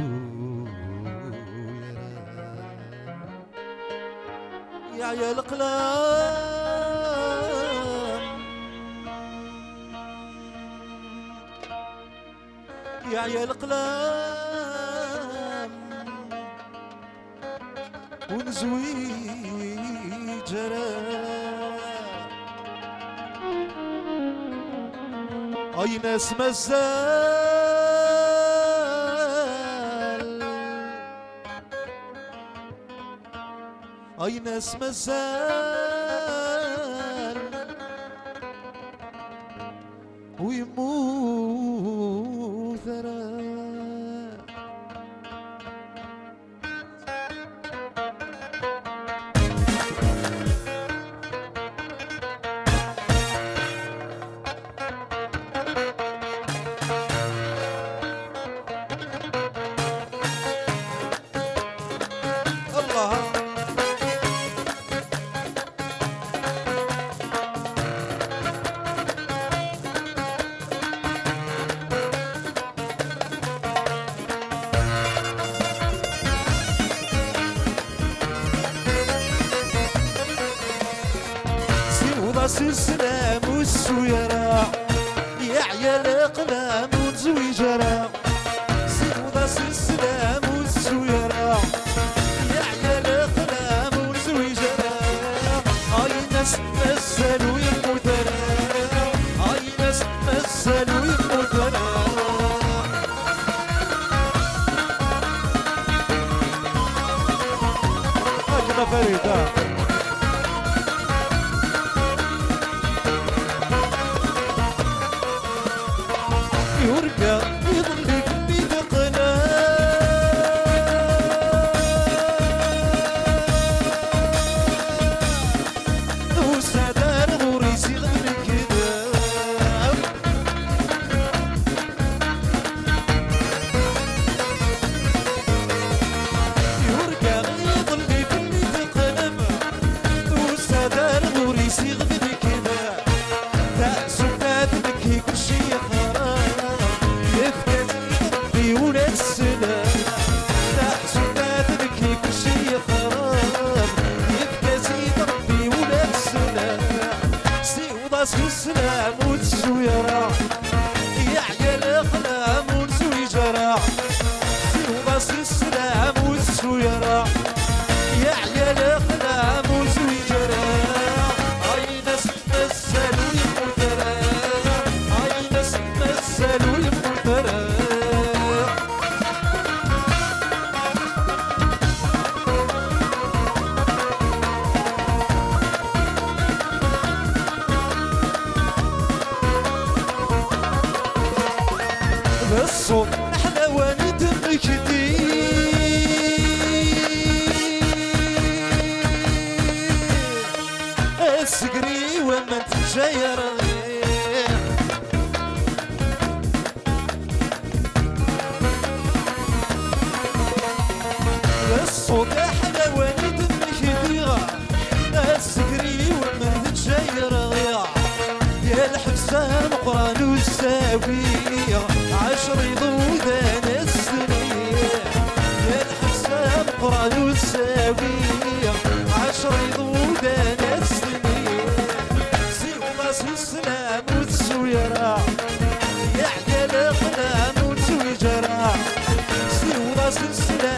يا عيال القلام يا عيال القلام ونزوي جرام اي ناس مازال اي ناس مازال ويموت ثرى السلام والسويرة يا عيال اقلام ونزوي جرى سيوضاس السلام والسويرة يا عيال اقلام ونزوي جرى هاي ناس مثلوا يموت هاي ناس مثلوا يموت أجل فريدة يرجع يضلك بثقنا وسادار غوريسي غير كذا يرجع يضلك بثقنا وسادار غوريسي غير كذا تأس ولادك كل شي خراب ولاد السلام تحت ولادك كل شي خراب يبقى زيد ربي ولاد السلام سيوضاس السلام والسويرة يا عيال اقلام ونزوي جرى سيوضاس السلام والسويرة يا عيال اقلام ونزوي جرى هاي ناس مثلوا يموت هاي ناس مثلوا يموت الصوت احلى وندمك السقري وما تتجاير الصوت احلى وندمك السقري وما تتجاير يا الحسام قران والساوية عشر يضوذان السنين يا الحسام قران والساوية عشر يضوذان السنين سيوضاس السلام والسويرة يا عيال اقلام ونزوي جرى سيوضاس السلام